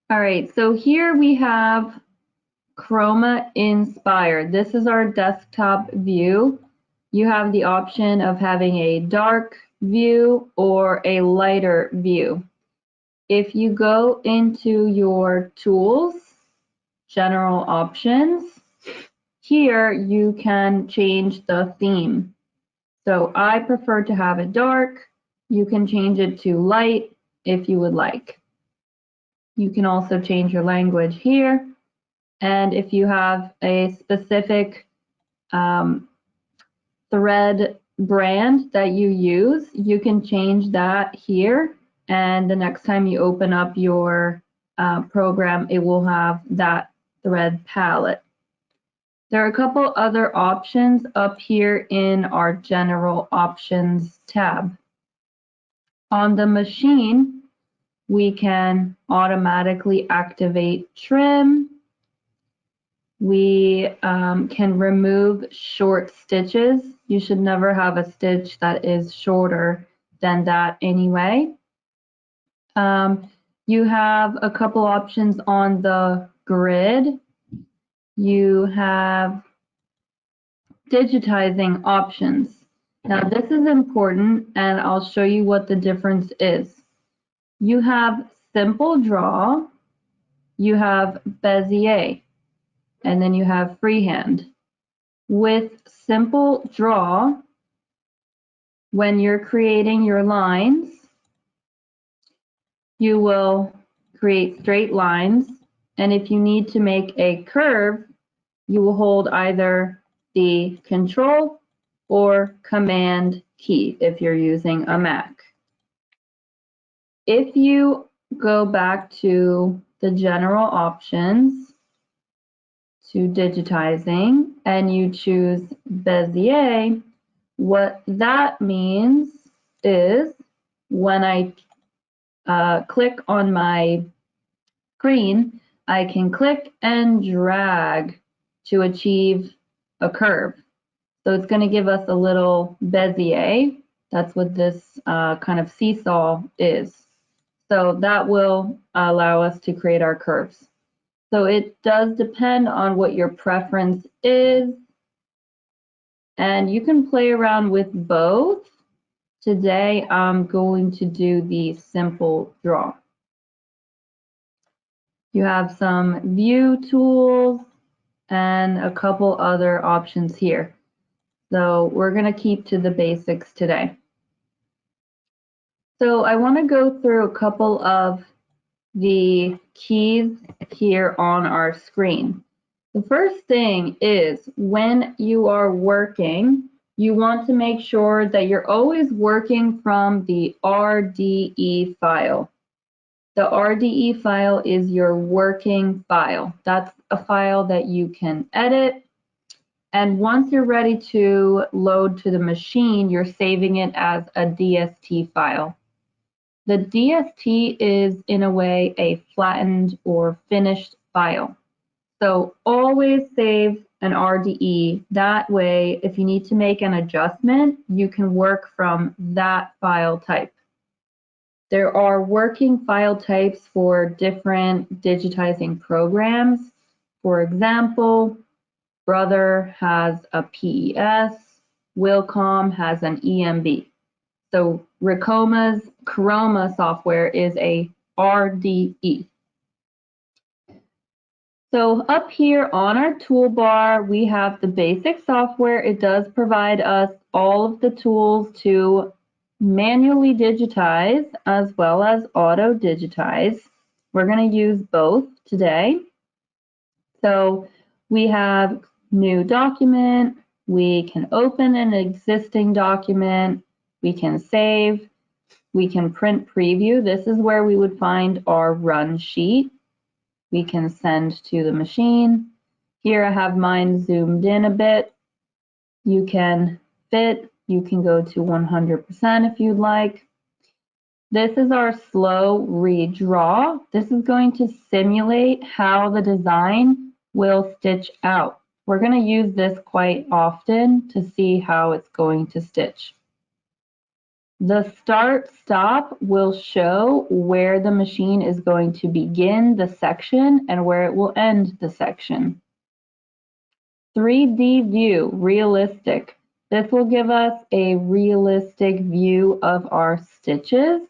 All right, so here we have Chroma Inspire. This is our desktop view. You have the option of having a dark view or a lighter view. If you go into your tools, general options, here you can change the theme. So I prefer to have it dark. You can change it to light if you would like. You can also change your language here. And if you have a specific thread brand that you use, you can change that here. And the next time you open up your program, it will have that thread palette. There are a couple other options up here in our General Options tab. On the machine, we can automatically activate trim. We can remove short stitches. You should never have a stitch that is shorter than that anyway. You have a couple options on the grid. You have digitizing options. Now this is important and I'll show you what the difference is. You have simple draw, you have Bezier, and then you have freehand. With simple draw, when you're creating your lines, you will create straight lines, and if you need to make a curve, you will hold either the Control or Command key if you're using a Mac. If you go back to the general options, to digitizing, and you choose Bezier, what that means is when I click on my screen, I can click and drag to achieve a curve. So it's going to give us a little Bezier. That's what this kind of seesaw is. So that will allow us to create our curves. So it does depend on what your preference is. And you can play around with both. Today I'm going to do the simple draw. You have some view tools and a couple other options here. So we're going to keep to the basics today. So I want to go through a couple of the keys here on our screen. The first thing is when you are working, you want to make sure that you're always working from the RDE file. The RDE file is your working file. That's a file that you can edit. And once you're ready to load to the machine, you're saving it as a DST file. The DST is, in a way, a flattened or finished file. So always save an RDE. That way, if you need to make an adjustment, you can work from that file type. There are working file types for different digitizing programs. For example, Brother has a PES, Wilcom has an EMB. So Ricoma's Chroma software is a RDE. So up here on our toolbar, we have the basic software. It does provide us all of the tools to manually digitize as well as auto digitize. We're going to use both today. So we have new document. We can open an existing document. We can save. We can print preview. This is where we would find our run sheet. We can send to the machine. Here I have mine zoomed in a bit. You can fit, you can go to 100% if you'd like. This is our slow redraw. This is going to simulate how the design will stitch out. We're going to use this quite often to see how it's going to stitch. The start stop will show where the machine is going to begin the section and where it will end the section. 3D view, realistic. This will give us a realistic view of our stitches.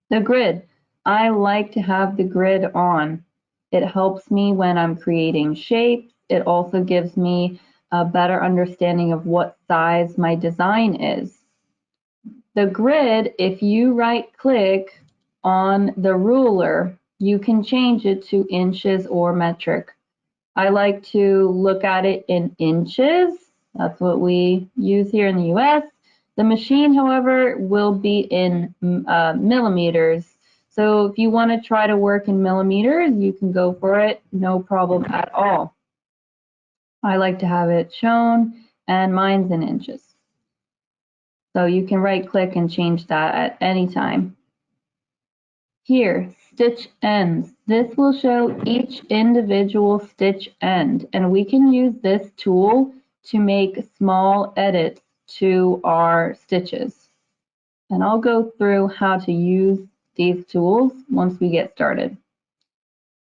The grid. I like to have the grid on. It helps me when I'm creating shapes. It also gives me a better understanding of what size my design is. The grid, if you right-click on the ruler, you can change it to inches or metric. I like to look at it in inches. That's what we use here in the US. The machine, however, will be in millimeters. So if you want to try to work in millimeters, you can go for it, no problem at all. I like to have it shown, and mine's in inches. So you can right click and change that at any time. Here, stitch ends. This will show each individual stitch end, and we can use this tool to make small edits to our stitches. And I'll go through how to use these tools once we get started.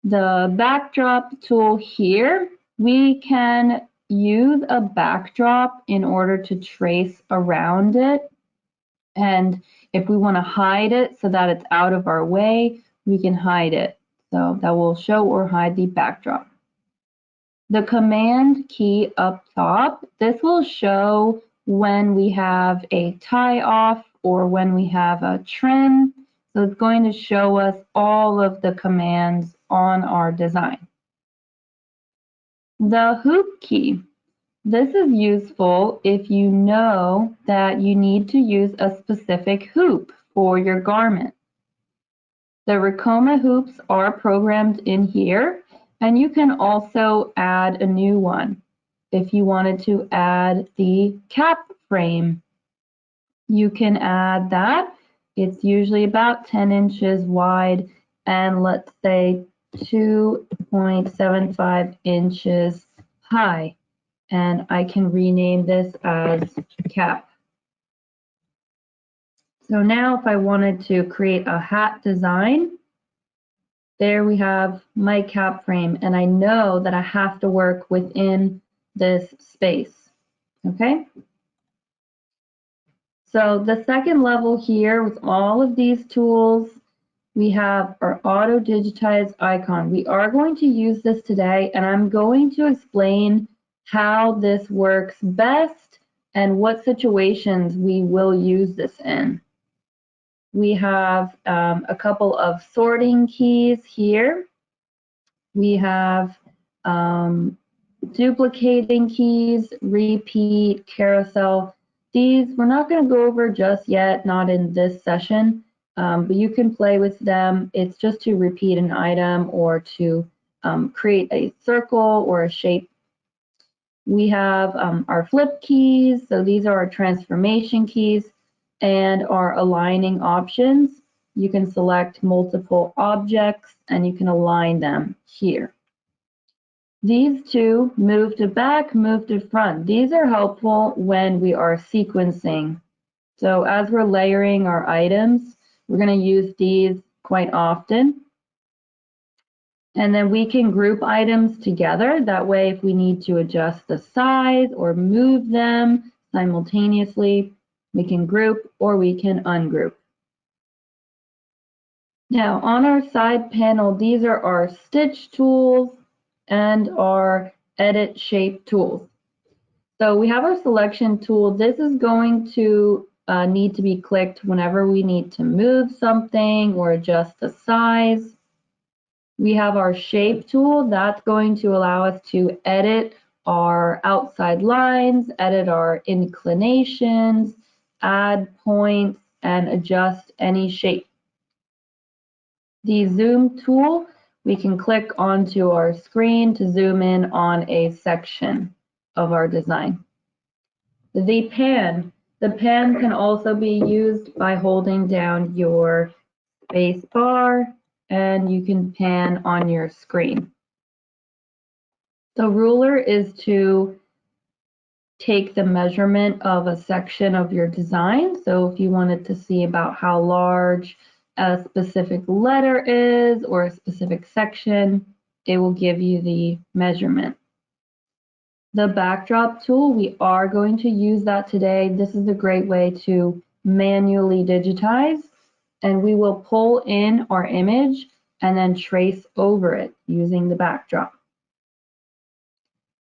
The backdrop tool here, we can use a backdrop in order to trace around it. And if we want to hide it so that it's out of our way, we can hide it. So that will show or hide the backdrop. The command key up top, this will show when we have a tie off or when we have a trim. So it's going to show us all of the commands on our design. The hoop key. This is useful if you know that you need to use a specific hoop for your garment. The Chroma hoops are programmed in here, and you can also add a new one. If you wanted to add the cap frame, you can add that. It's usually about 10 inches wide and let's say 2.75 inches high. And I can rename this as cap. So now if I wanted to create a hat design, there we have my cap frame, and I know that I have to work within this space, okay? So the second level here with all of these tools, we have our auto digitize icon. We are going to use this today, and I'm going to explain how this works best and what situations we will use this in. We have a couple of sorting keys here. We have duplicating keys, repeat, carousel. These we're not going to go over just yet, not in this session, but you can play with them. It's just to repeat an item or to create a circle or a shape. We have our flip keys, so these are our transformation keys, and our aligning options. You can select multiple objects and you can align them here. These two, move to back, move to front. These are helpful when we are sequencing. So as we're layering our items, we're going to use these quite often. And then we can group items together. That way, if we need to adjust the size or move them simultaneously, we can group or we can ungroup. Now, on our side panel, these are our stitch tools and our edit shape tools. So we have our selection tool. This is going to need to be clicked whenever we need to move something or adjust the size. We have our shape tool. That's going to allow us to edit our outside lines, edit our inclinations, add points, and adjust any shape. The zoom tool, we can click onto our screen to zoom in on a section of our design. The pan can also be used by holding down your space bar, and you can pan on your screen. The ruler is to take the measurement of a section of your design. So if you wanted to see about how large a specific letter is or a specific section, it will give you the measurement. The backdrop tool, we are going to use that today. This is a great way to manually digitize, and we will pull in our image and then trace over it using the backdrop.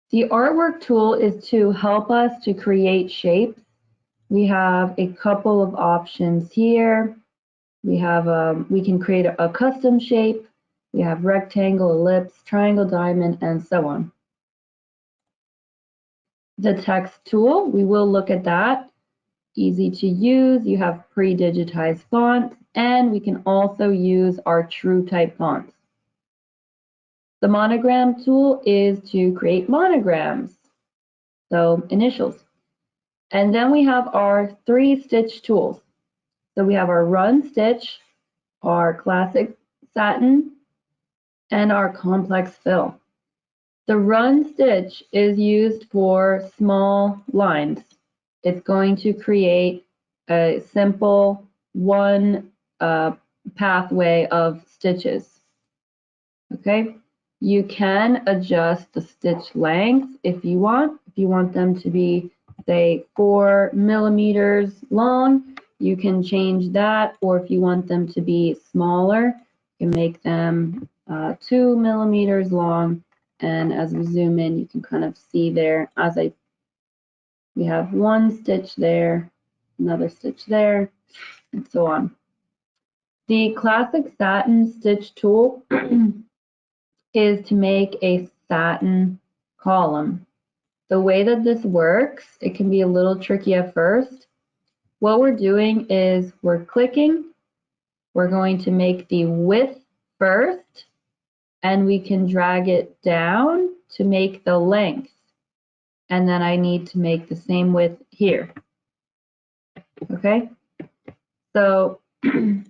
The artwork tool is to help us to create shapes. We have a couple of options here. We can create a custom shape. We have rectangle, ellipse, triangle, diamond, and so on. The text tool, we will look at that. Easy to use. You have pre-digitized fonts, and we can also use our true type fonts. The monogram tool is to create monograms, so initials. And then we have our 3 stitch tools. So we have our run stitch, our classic satin, and our complex fill. The run stitch is used for small lines. It's going to create a simple one pathway of stitches. Okay, you can adjust the stitch length if you want. If you want them to be, say, 4 millimeters long, you can change that. Or if you want them to be smaller, you can make them 2 millimeters long. And as we zoom in, you can kind of see there, we have 1 stitch there, another stitch there, and so on. The classic satin stitch tool is to make a satin column. The way that this works, it can be a little tricky at first. What we're doing is we're clicking, we're going to make the width first, and we can drag it down to make the length. And then I need to make the same width here. Okay? So, and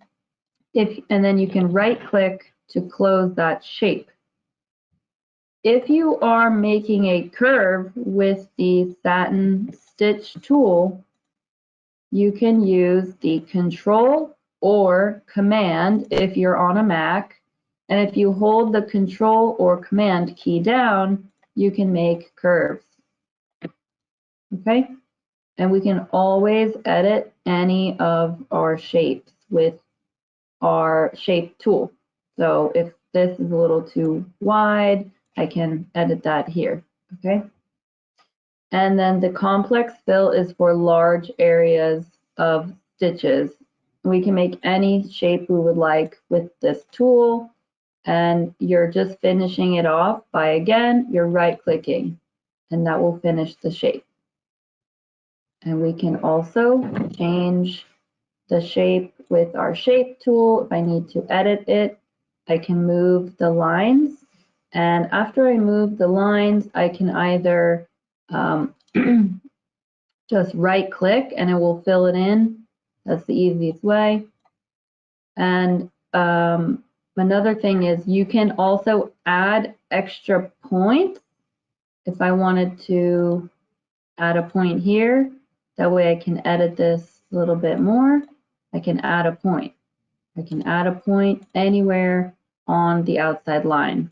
then you can right click to close that shape. If you are making a curve with the satin stitch tool, you can use the Control or Command if you're on a Mac. And if you hold the Control or Command key down, you can make curves. Okay? And we can always edit any of our shapes with our shape tool. So if this is a little too wide, I can edit that here, okay? And then the complex fill is for large areas of stitches. We can make any shape we would like with this tool, and you're just finishing it off by, again, you're right-clicking, and that will finish the shape. And we can also change the shape with our shape tool. If I need to edit it, I can move the lines. And after I move the lines, I can either just right click and it will fill it in. That's the easiest way. And another thing is you can also add extra points. If I wanted to add a point here, that way I can edit this a little bit more. I can add a point. I can add a point anywhere on the outside line.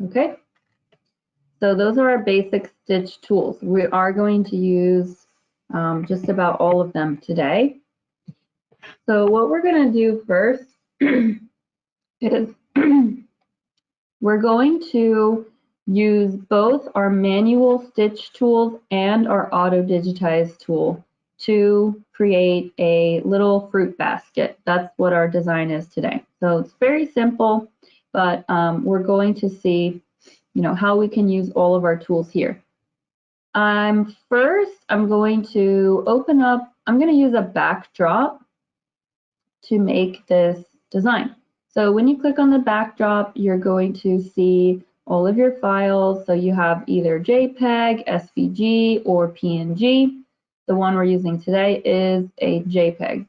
Okay, so those are our basic stitch tools. We are going to use just about all of them today. So what we're going to do first is we're going to use both our manual stitch tools and our auto digitize tool to create a little fruit basket. That's what our design is today. So it's very simple, but we're going to see, how we can use all of our tools here. First, I'm going to open up, I'm going to use a backdrop to make this design. So when you click on the backdrop, you're going to see all of your files. So you have either JPEG, SVG, or PNG. The one we're using today is a JPEG.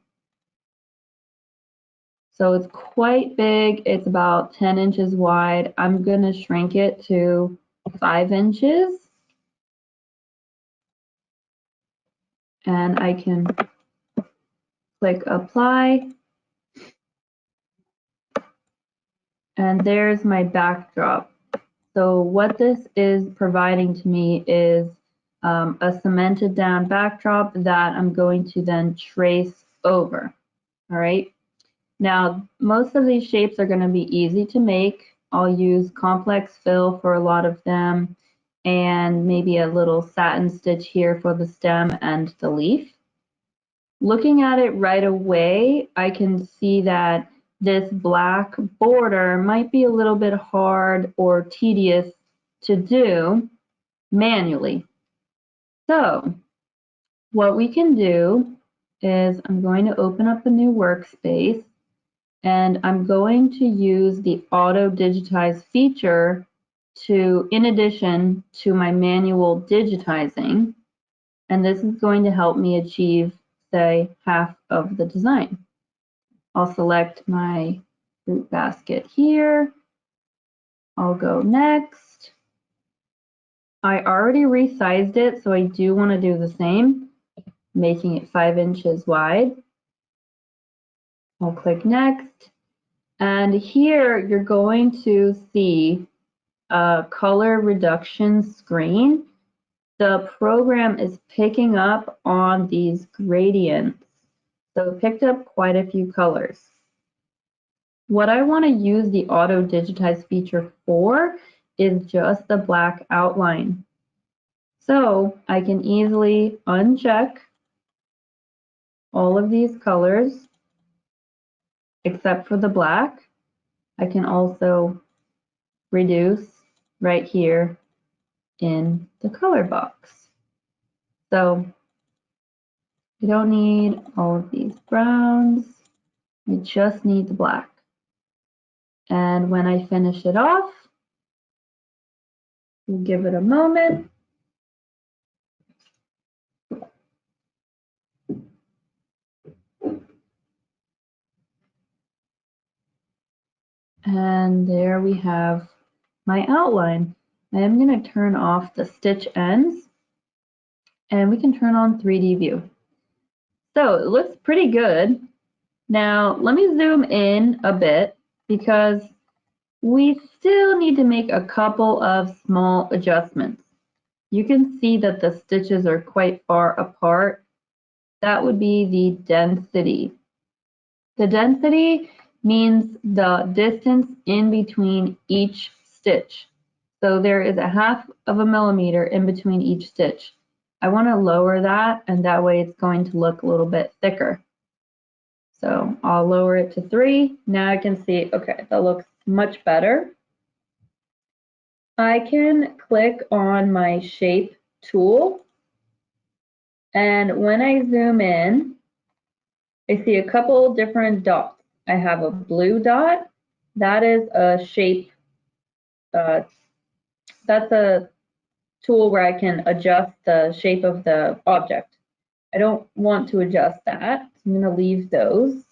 So it's quite big. It's about 10 inches wide. I'm going to shrink it to 5 inches. and I can click apply, and there's my backdrop. So what this is providing to me is a cemented down backdrop that I'm going to then trace over. All right. Now, most of these shapes are going to be easy to make. I'll use complex fill for a lot of them, and maybe a little satin stitch here for the stem and the leaf. Looking at it right away, I can see that this black border might be a little bit hard or tedious to do manually. So what we can do is I'm going to open up a new workspace, and I'm going to use the auto digitize feature in addition to my manual digitizing, and this is going to help me achieve, say, half of the design. I'll select my fruit basket here. I'll go next. I already resized it, so I do want to do the same, making it 5 inches wide. I'll click next. And here you're going to see a color reduction screen. The program is picking up on these gradients. So it picked up quite a few colors. What I want to use the auto digitize feature for is just the black outline. So I can easily uncheck all of these colors except for the black. I can also reduce right here in the color box. So we don't need all of these browns. We just need the black. And when I finish it off, we'll give it a moment. And there we have my outline. I am going to turn off the stitch ends, and we can turn on 3D view. So it looks pretty good. Now let me zoom in a bit because we still need to make a couple of small adjustments. You can see that the stitches are quite far apart. That would be the density. The density means the distance in between each stitch. So there is a half of a millimeter in between each stitch. I want to lower that, and that way it's going to look a little bit thicker. So I'll lower it to 3. Now I can see, okay, that looks much better. I can click on my shape tool, and when I zoom in, I see a couple different dots. I have a blue dot. That is a shape. That's a tool where I can adjust the shape of the object. I don't want to adjust that, so I'm going to leave those.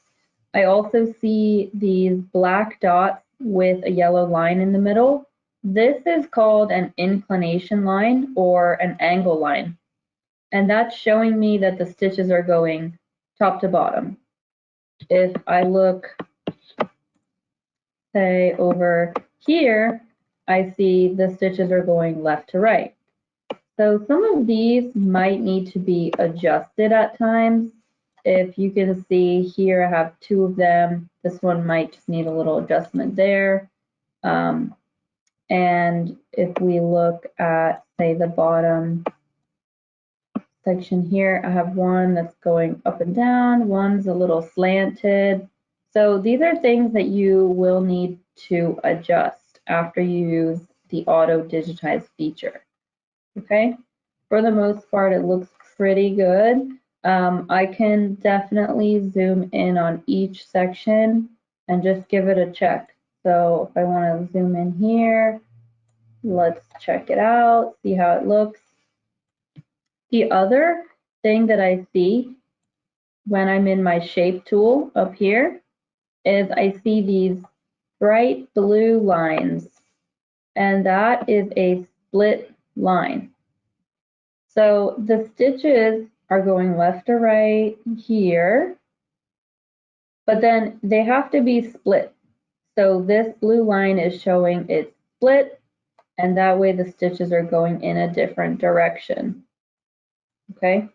I also see these black dots with a yellow line in the middle. This is called an inclination line or an angle line, and that's showing me that the stitches are going top to bottom. If I look, say, over here, I see the stitches are going left to right. So some of these might need to be adjusted at times. If you can see here, I have 2 of them. This one might just need a little adjustment there. And if we look at, say, the bottom section here, I have one that's going up and down, one's a little slanted. So these are things that you will need to adjust after you use the auto digitize feature. Okay, for the most part, it looks pretty good. I can definitely zoom in on each section and just give it a check. So if I want to zoom in here, let's check it out, see how it looks. The other thing that I see when I'm in my shape tool up here is I see these bright blue lines, and that is a split line. So the stitches are going left to right here, but then they have to be split. So this blue line is showing it's split, and that way the stitches are going in a different direction. Okay,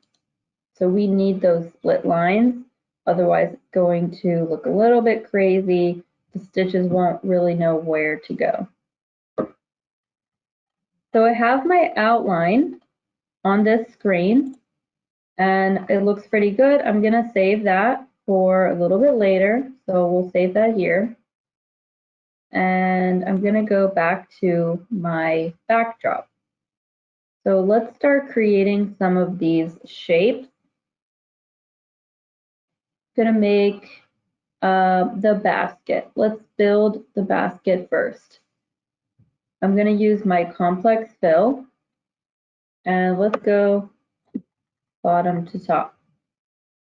so we need those split lines, otherwise it's going to look a little bit crazy. The stitches won't really know where to go. So I have my outline on this screen, and it looks pretty good. I'm gonna save that for a little bit later, so we'll save that here. And I'm gonna go back to my backdrop. So let's start creating some of these shapes. I'm gonna make the basket. Let's build the basket first. I'm gonna use my complex fill, and let's go bottom to top.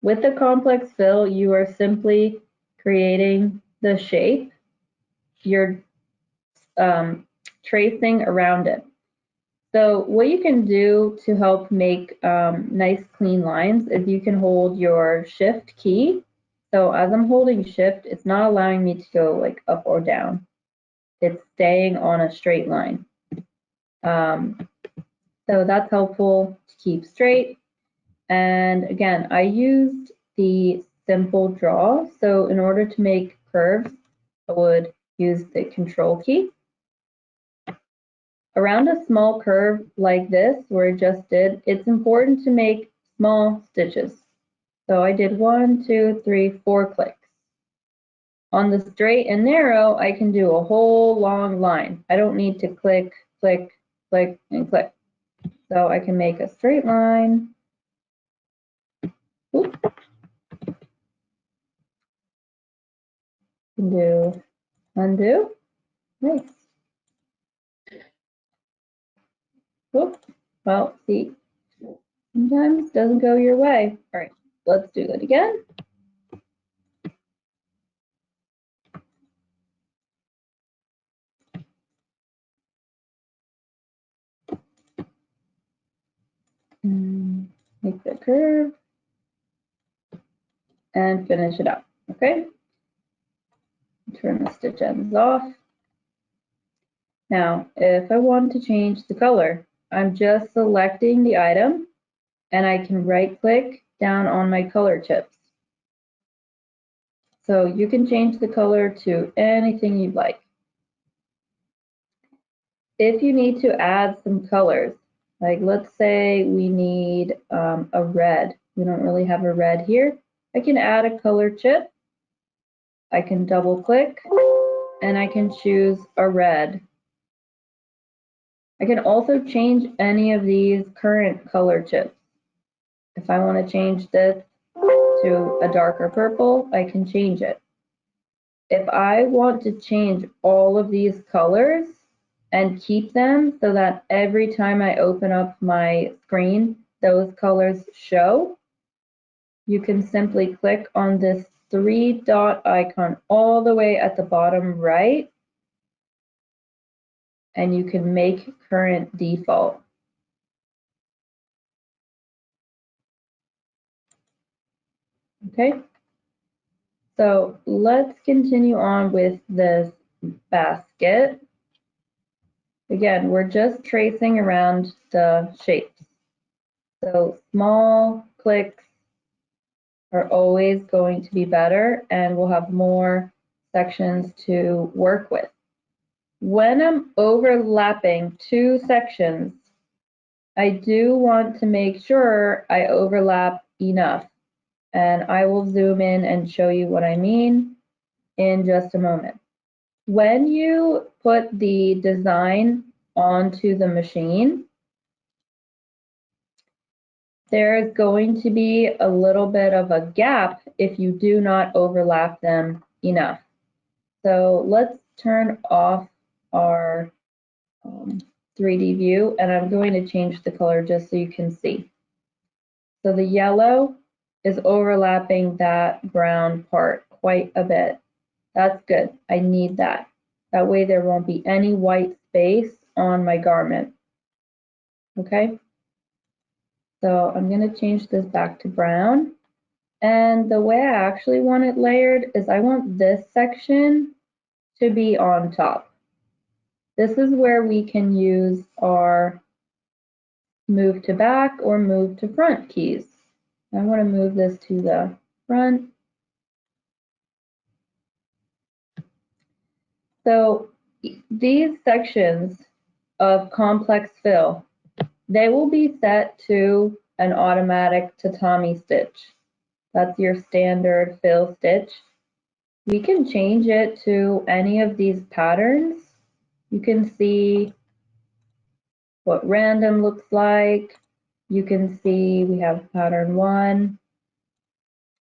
With the complex fill, you are simply creating the shape. You're tracing around it. So what you can do to help make nice clean lines is you can hold your shift key. So as I'm holding shift, it's not allowing me to go like up or down. It's staying on a straight line. So that's helpful to keep straight. And again, I used the simple draw. So in order to make curves, I would use the control key. Around a small curve like this, where I just did, it's important to make small stitches. So I did 1, 2, 3, 4 clicks. On the straight and narrow, I can do a whole long line. I don't need to click, click, click, and click. So I can make a straight line. Oops. Can do undo. Nice. Oops. Well, see, sometimes it doesn't go your way. All right, let's do it again. Make the curve and finish it up. Okay. Turn the stitch ends off. Now, if I want to change the color, I'm just selecting the item and I can right click down on my color chips. So you can change the color to anything you'd like. If you need to add some colors, like let's say we need a red. We don't really have a red here. I can add a color chip. I can double click and I can choose a red. I can also change any of these current color chips. If I want to change this to a darker purple, I can change it. If I want to change all of these colors and keep them so that every time I open up my screen, those colors show, you can simply click on this 3-dot icon all the way at the bottom right, and you can make current default. Okay, so let's continue on with this basket. Again, we're just tracing around the shapes. So small clicks are always going to be better, and we'll have more sections to work with. When I'm overlapping two sections, I do want to make sure I overlap enough. And I will zoom in and show you what I mean in just a moment. When you put the design onto the machine, there's going to be a little bit of a gap if you do not overlap them enough. So let's turn off our 3D view, and I'm going to change the color just so you can see. So the yellow is overlapping that brown part quite a bit. That's good. I need that. That way there won't be any white space on my garment. Okay? So I'm going to change this back to brown. And the way I actually want it layered is I want this section to be on top. This is where we can use our move to back or move to front keys. I want to move this to the front. So these sections of complex fill, they will be set to an automatic tatami stitch. That's your standard fill stitch. We can change it to any of these patterns. You can see what random looks like. You can see we have pattern 1,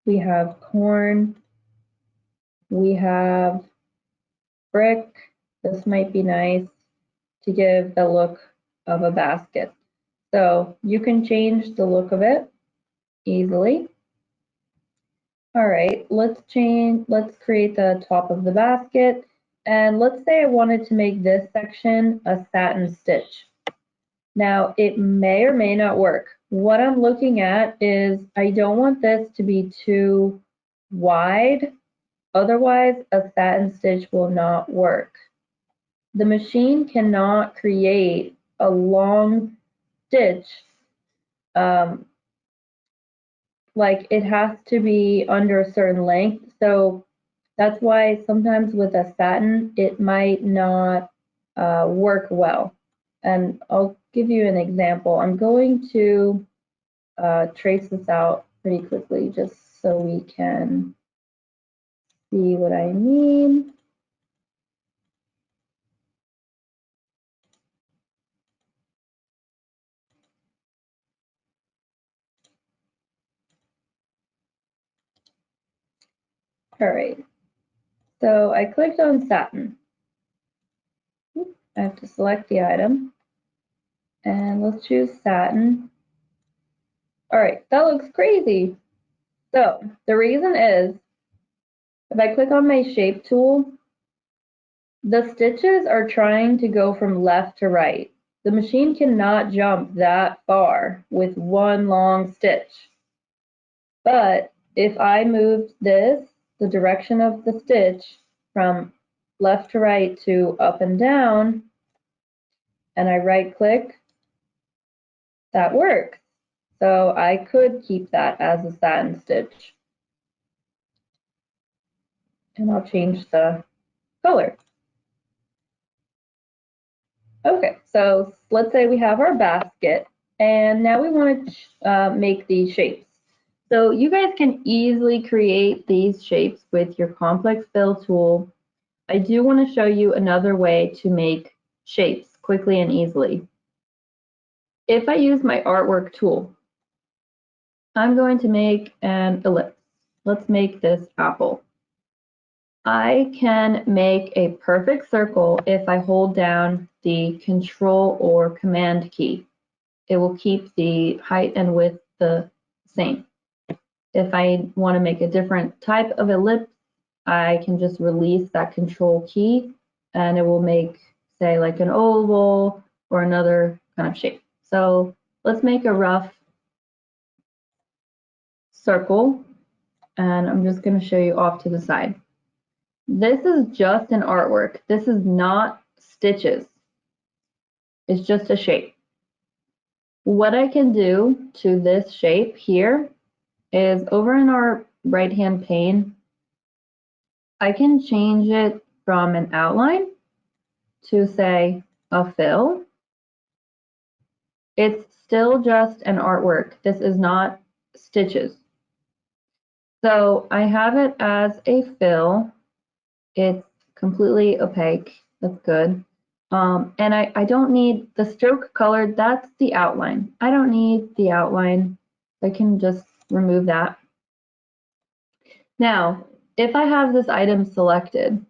we have corn, we have brick. This might be nice to give the look of a basket. So you can change the look of it easily. All right, let's create the top of the basket. And let's say I wanted to make this section a satin stitch. Now, it may or may not work. What I'm looking at is I don't want this to be too wide. Otherwise, a satin stitch will not work. The machine cannot create a long stitch. Like it has to be under a certain length. So that's why sometimes with a satin, it might not work well. And I'll give you an example. I'm going to trace this out pretty quickly just so we can see what I mean. All right, so I clicked on satin. I have to select the item and let's choose satin. All right, that looks crazy. So the reason is if I click on my shape tool, the stitches are trying to go from left to right. The machine cannot jump that far with one long stitch. But if I moved this, the direction of the stitch from left to right to up and down, and I right click, that works. So I could keep that as a satin stitch. And I'll change the color. Okay, so let's say we have our basket, and now we want to make these shapes. So you guys can easily create these shapes with your complex fill tool. I do want to show you another way to make shapes quickly and easily. If I use my artwork tool, I'm going to make an ellipse. Let's make this apple. I can make a perfect circle if I hold down the Control or Command key. It will keep the height and width the same. If I want to make a different type of ellipse, I can just release that Control key and it will make, say, like an oval or another kind of shape. So let's make a rough circle, and I'm just going to show you off to the side. This is just an artwork. This is not stitches. It's just a shape. What I can do to this shape here is over in our right-hand pane, I can change it from an outline to, say, a fill. It's still just an artwork. This is not stitches. So I have it as a fill. It's completely opaque. That's good. And I don't need the stroke color. That's the outline. I don't need the outline. I can just remove that. Now, if I have this item selected,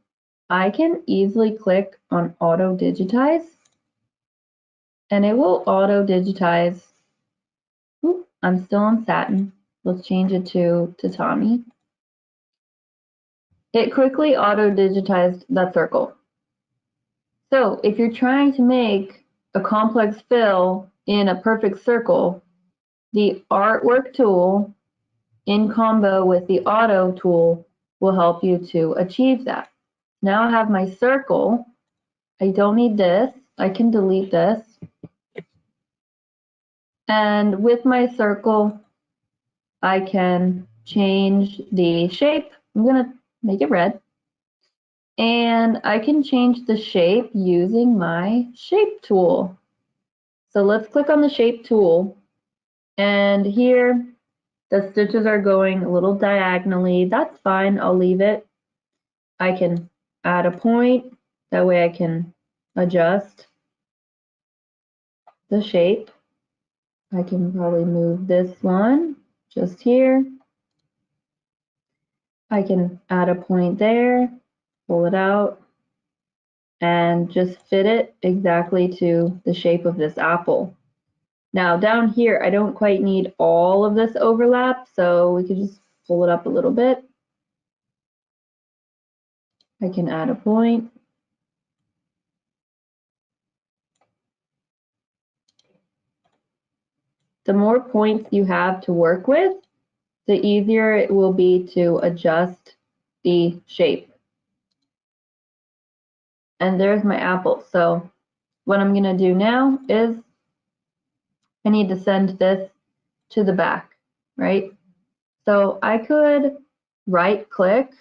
I can easily click on Auto Digitize, and it will auto digitize. Ooh, I'm still on satin. Let's change it to tatami. It quickly auto digitized that circle. So if you're trying to make a complex fill in a perfect circle, The artwork tool in combo with the auto tool will help you to achieve that. Now I have my circle. I don't need this. I can delete this. And with my circle, I can change the shape. I'm going to make it red. And I can change the shape using my shape tool. So let's click on the shape tool. And here, the stitches are going a little diagonally. That's fine. I'll leave it. I can add a point. That way I can adjust the shape. I can probably move this one just here. I can add a point there, pull it out, and just fit it exactly to the shape of this apple. Now down here, I don't quite need all of this overlap, so we could just pull it up a little bit. I can add a point. The more points you have to work with, the easier it will be to adjust the shape. And there's my apple. So what I'm going to do now is I need to send this to the back, right? So I could right click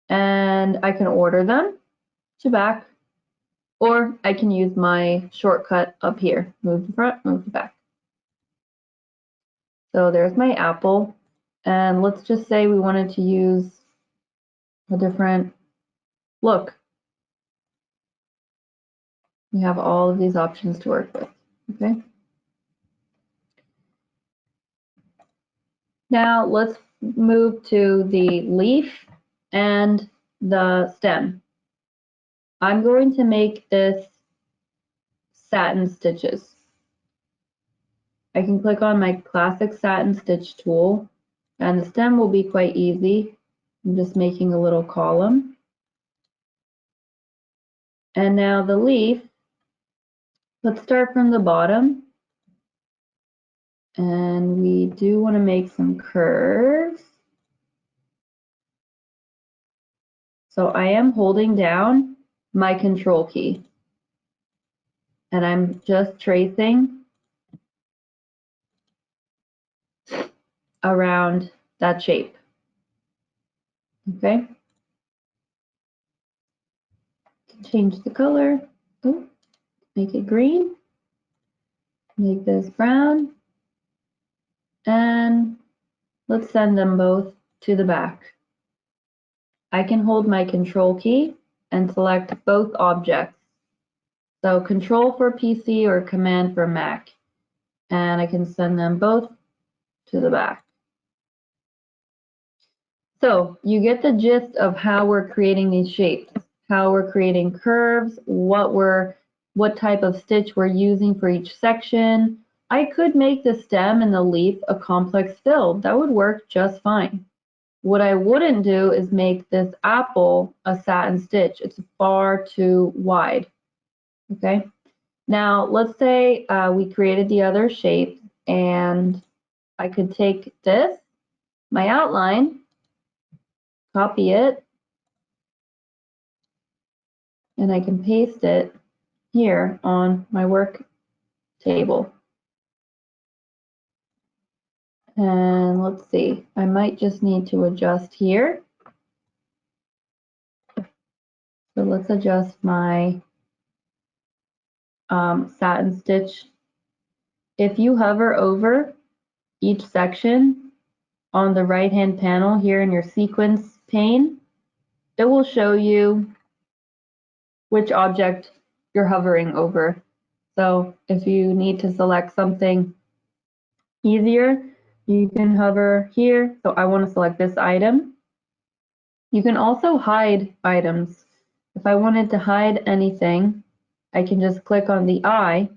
and I can order them to back, or I can use my shortcut up here, move the front, move the back. So there's my apple. And let's just say we wanted to use a different look. We have all of these options to work with, okay? Now let's move to the leaf and the stem. I'm going to make this satin stitches. I can click on my classic satin stitch tool, and the stem will be quite easy. I'm just making a little column. And now the leaf, let's start from the bottom. And we do want to make some curves. So I am holding down my control key. And I'm just tracing around that shape. Okay. Change the color. Oh, make it green. Make this brown. And let's send them both to the back. I can hold my control key and select both objects. So control for PC or command for Mac. And I can send them both to the back. So you get the gist of how we're creating these shapes, how we're creating curves, what type of stitch we're using for each section. I could make the stem and the leaf a complex fill. That would work just fine. What I wouldn't do is make this apple a satin stitch. It's far too wide. Okay. Now let's say we created the other shape, and I could take this, my outline, copy it, and I can paste it here on my work table. And let's see, I might just need to adjust here. So let's adjust my satin stitch. If you hover over each section on the right hand panel here in your sequence pane, it will show you which object you're hovering over. So if you need to select something easier, you can hover here. So I want to select this item. You can also hide items. If I wanted to hide anything, I can just click on the eye.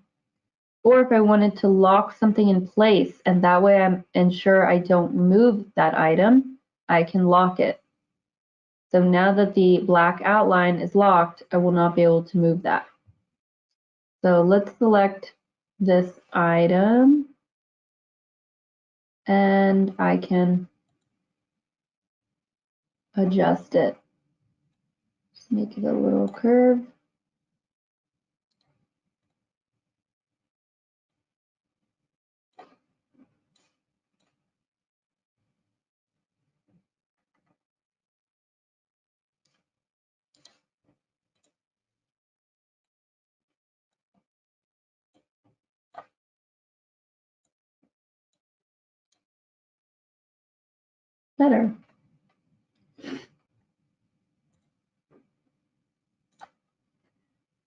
Or if I wanted to lock something in place, and that way I'm ensure I don't move that item, I can lock it. So now that the black outline is locked, I will not be able to move that. So let's select this item. and I can adjust it. Just make it a little curve. Better.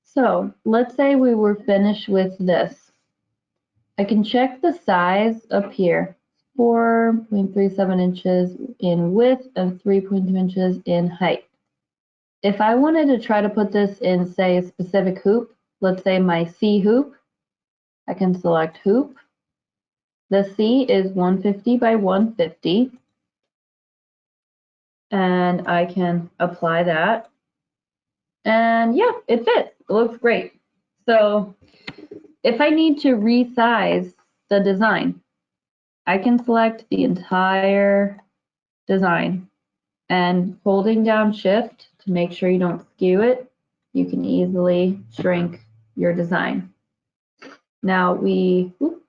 So let's say we were finished with this. I can check the size up here. 4.37 inches in width and 3.2 inches in height. If I wanted to try to put this in, say, a specific hoop, let's say my C hoop, I can select hoop. The C is 150 by 150, and I can apply that. And yeah, it fits. It looks great. So if I need to resize the design, I can select the entire design, and holding down Shift to make sure you don't skew it, you can easily shrink your design. Now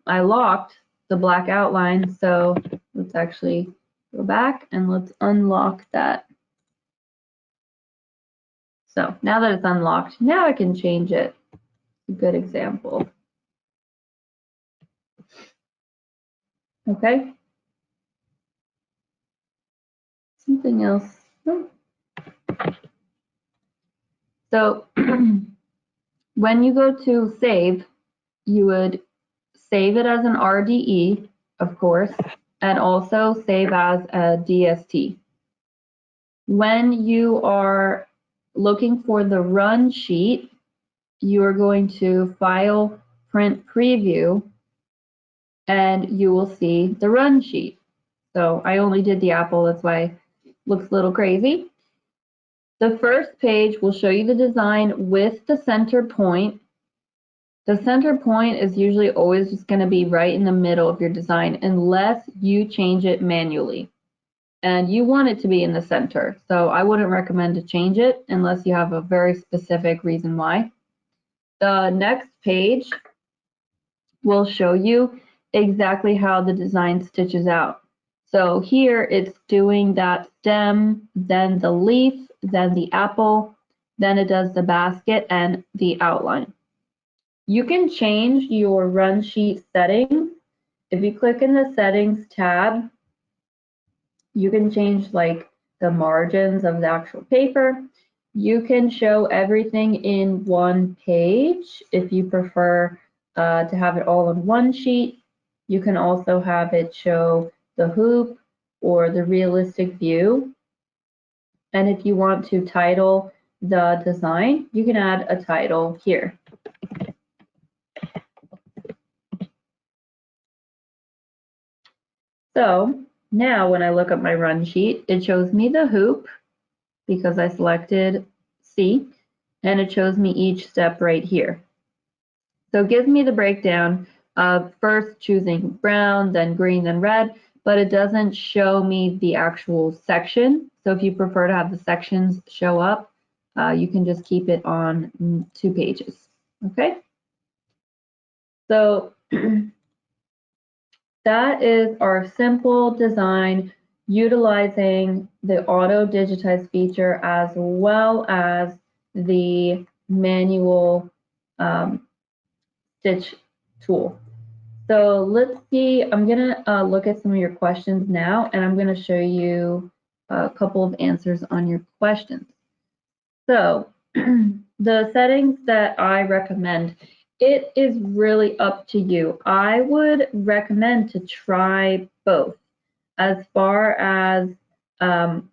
I locked the black outline, so let's actually go back and let's unlock that. So now that it's unlocked, now I can change it. A good example. Okay. Something else. So when you go to save, you would save it as an RDE, of course, and also save as a DST. When you are looking for the run sheet, you are going to File, Print Preview, and you will see the run sheet. So I only did the apple, that's why it looks a little crazy. The first page will show you the design with the center point. The center point is usually always just going to be right in the middle of your design unless you change it manually. And you want it to be in the center, so I wouldn't recommend to change it unless you have a very specific reason why. The next page will show you exactly how the design stitches out. So here it's doing that stem, then the leaf, then the apple, then it does the basket and the outline. You can change your run sheet settings. If you click in the settings tab, you can change like the margins of the actual paper. You can show everything in one page if you prefer to have it all in one sheet. You can also have it show the hoop or the realistic view. And if you want to title the design, you can add a title here. So now when I look at my run sheet, it shows me the hoop because I selected C, and it shows me each step right here. So it gives me the breakdown of first choosing brown, then green, then red, but it doesn't show me the actual section. So if you prefer to have the sections show up, you can just keep it on 2 pages. Okay? So that is our simple design utilizing the auto digitize feature as well as the manual stitch tool. So let's see, I'm gonna look at some of your questions now, and I'm gonna show you a couple of answers on your questions. So the settings that I recommend, it is really up to you. I would recommend to try both as far as the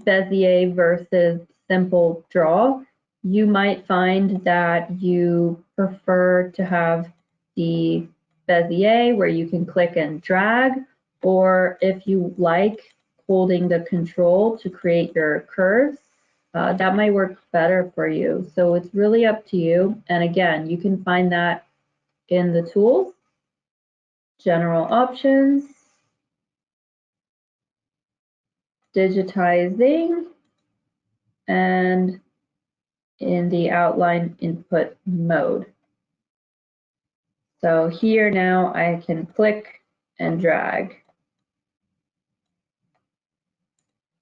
Bezier versus simple draw. You might find that you prefer to have the Bezier where you can click and drag, or if you like holding the control to create your curves, that might work better for you. So it's really up to you. And again, you can find that in the tools, general options, digitizing, and in the outline input mode. So here now I can click and drag.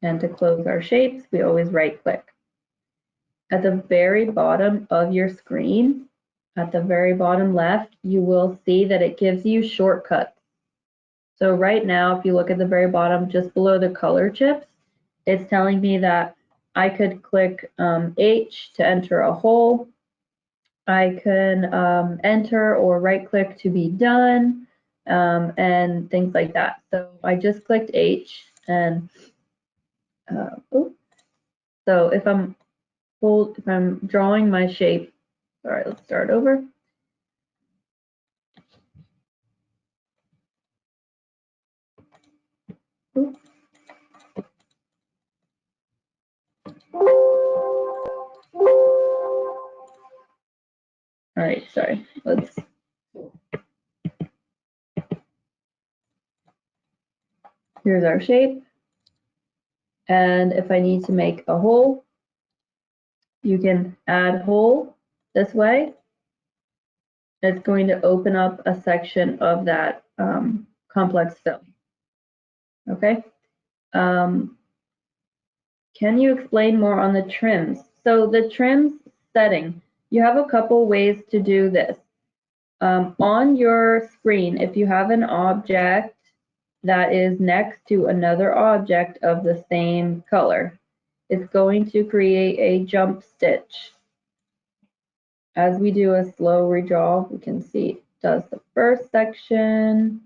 And to close our shapes, we always right click. At the very bottom of your screen, at the very bottom left, you will see that it gives you shortcuts. So right now, if you look at the very bottom, just below the color chips, it's telling me that I could click H to enter a hole. I can enter or right click to be done, and things like that. So I just clicked H, and so if I'm drawing my shape, all right, let's start over. All right, sorry, here's our shape. And if I need to make a hole, you can add hole this way. It's going to open up a section of that complex fill. Okay. Can you explain more on the trims? So the trims setting, you have a couple ways to do this. On your screen, if you have an object that is next to another object of the same color, it's going to create a jump stitch. As we do a slow redraw, we can see it does the first section,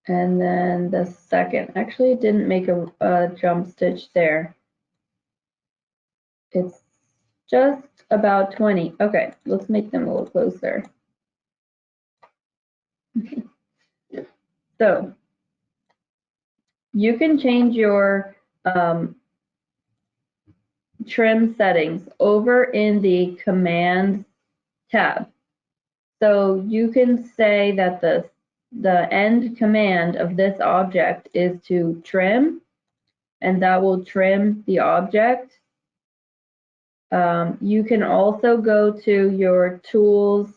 and then the second. Actually, it didn't make a jump stitch there. It's just about 20. Okay, let's make them a little closer. So you can change your trim settings over in the Commands tab. So you can say that the end command of this object is to trim, and that will trim the object. You can also go to your tools,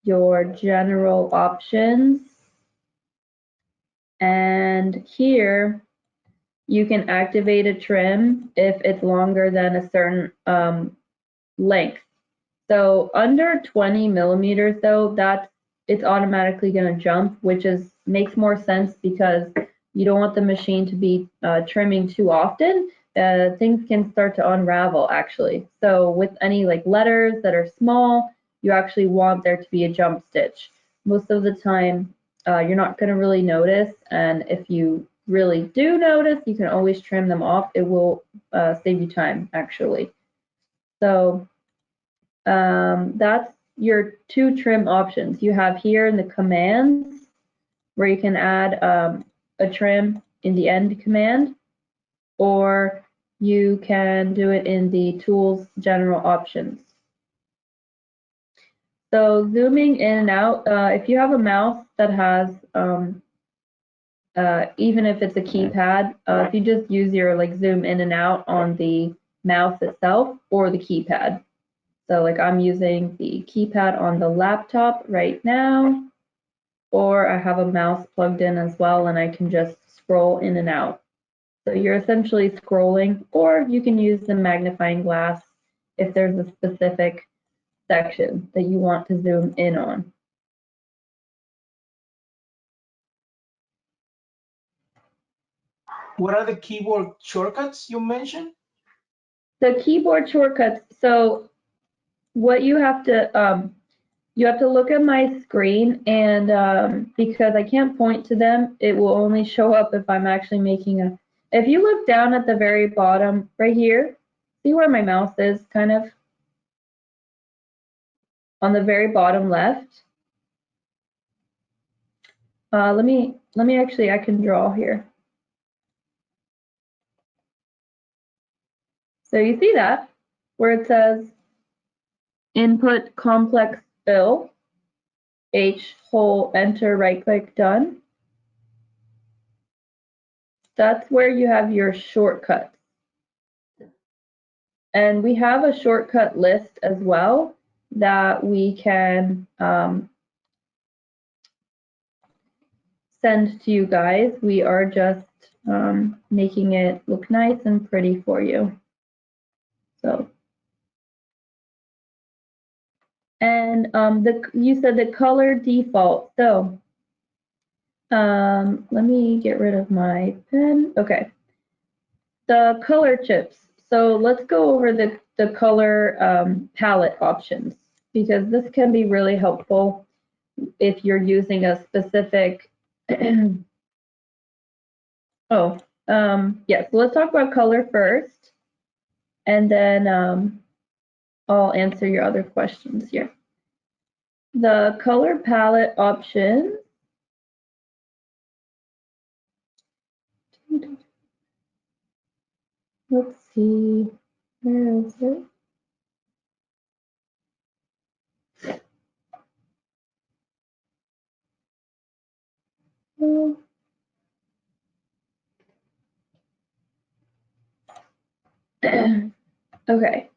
your general options, and here you can activate a trim if it's longer than a certain length. So under 20 millimeters though, it's automatically going to jump, which makes more sense because you don't want the machine to be trimming too often. Things can start to unravel actually. So with any like letters that are small, you actually want there to be a jump stitch. Most of the time, you're not going to really notice, and if you really do notice, you can always trim them off. It will save you time actually. So that's your two trim options. You have here in the commands where you can add a trim in the end command, or you can do it in the tools general options. So zooming in and out, if you have a mouse that has, even if it's a keypad, if you just use your like zoom in and out on the mouse itself or the keypad. So like I'm using the keypad on the laptop right now, or I have a mouse plugged in as well and I can just scroll in and out. So you're essentially scrolling, or you can use the magnifying glass if there's a specific section that you want to zoom in on. What are the keyboard shortcuts you mentioned? The keyboard shortcuts, so what you have to look at my screen, and because I can't point to them, it will only show up if I'm actually making a, if you look down at the very bottom right here, see where my mouse is kind of on the very bottom left. Let me actually, I can draw here. So you see that where it says input complex fill, H hole, enter, right click, done. that's where you have your shortcuts. And we have a shortcut list as well that we can send to you guys. We are just making it look nice and pretty for you. So, and you said the color default. So, let me get rid of my pen. Okay. The color chips. So let's go over the color palette options, because this can be really helpful if you're using a specific oh, yes, so let's talk about color first, and then I'll answer your other questions here. The color palette options. Let's see, where is it? Oh. Okay.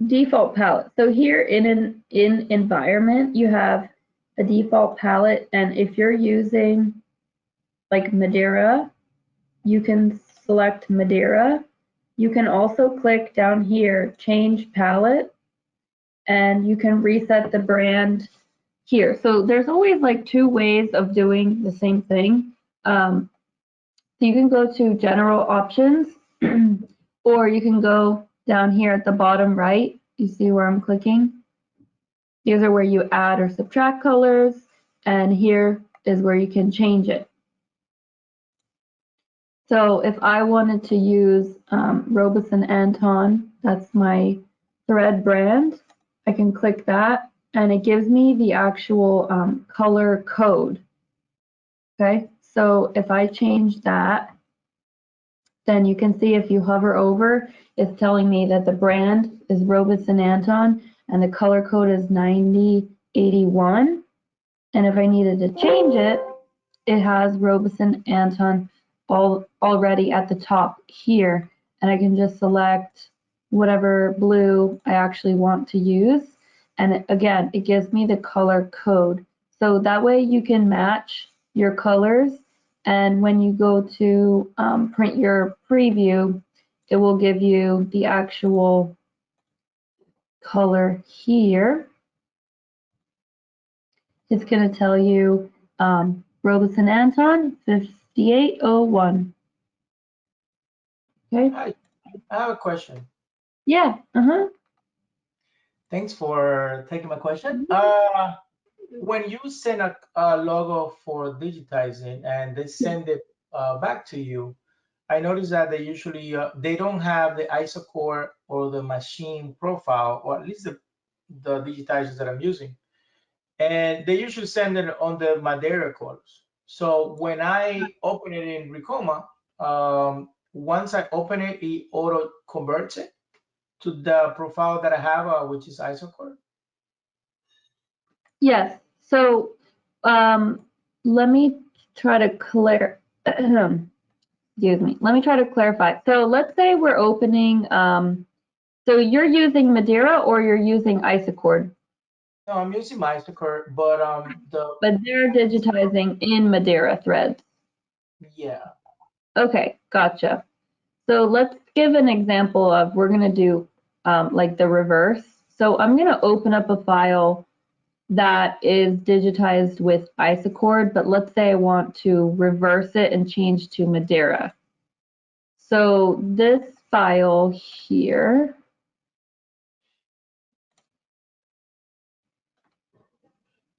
Default palette. So here in environment, you have a default palette, and if you're using like Madeira, you can select Madeira. You can also click down here, change palette, and you can reset the brand here. So there's always like two ways of doing the same thing. So you can go to general options, or you can go down here at the bottom right. You see where I'm clicking? These are where you add or subtract colors, and here is where you can change it. So if I wanted to use Robeson Anton, that's my thread brand, I can click that, and it gives me the actual color code. Okay, so if I change that, then you can see if you hover over, it's telling me that the brand is Robeson Anton and the color code is 9081. And if I needed to change it, it has Robeson Anton already at the top here. And I can just select whatever blue I actually want to use. And again, it gives me the color code. So that way you can match your colors. And when you go to print your preview, it will give you the actual color here. It's going to tell you Robeson Anton 5801. Okay. I have a question. Yeah. Thanks for taking my question. When you send a logo for digitizing and they send it back to you, I noticed that they usually they don't have the isocore or the machine profile, or at least the digitizers that I'm using, and they usually send it on the Madeira colors. So when I open it in Ricoma, once I open it, it auto converts it to the profile that I have, which is isocore. Yes. So let me try to clear. Excuse me. Let me try to clarify. So let's say we're opening. So you're using Madeira or you're using Isocord? No, I'm using my isocore, but But they're digitizing in Madeira threads. yeah. Okay, gotcha. So let's give an example of, we're going to do like the reverse. So I'm going to open up a file that is digitized with Isocord, but let's say I want to reverse it and change to Madeira. So this file here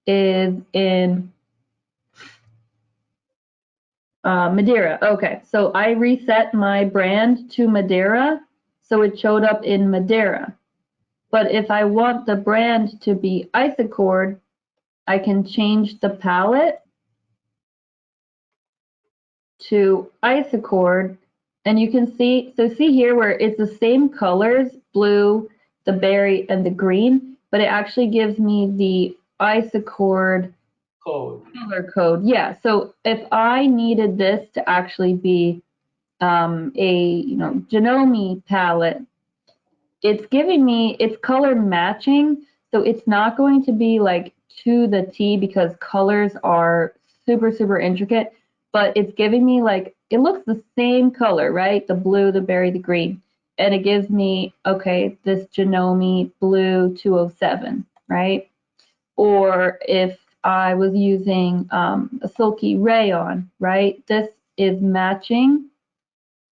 is in Madeira. Okay, so I reset my brand to Madeira, so it showed up in Madeira. But if I want the brand to be Isocord, I can change the palette to Isocord, and you can see, so see here where it's the same colors, blue, the berry, and the green, but it actually gives me the Isocord code. Color code. Yeah. So if I needed this to actually be a Janome palette, it's giving me, it's color matching, so it's not going to be like to the T because colors are super, super intricate, but it's giving me like, it looks the same color, right? The blue, the berry, the green. And it gives me, okay, this Janome blue 207, right? Or if I was using a sulky rayon, right? This is matching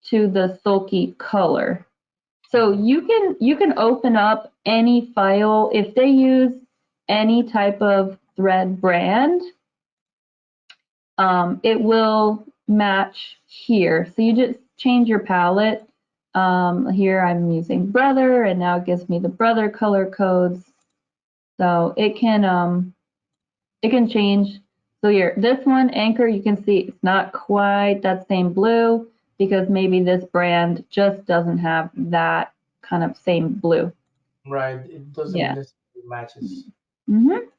to the sulky color. So you can open up any file if they use any type of thread brand. It will match here. So you just change your palette. Here I'm using Brother, and now it gives me the Brother color codes. So it can change. So here, this one, Anchor, you can see it's not quite that same blue because maybe this brand just doesn't have that kind of same blue. Right. It doesn't Yeah. necessarily matches. Mm-hmm.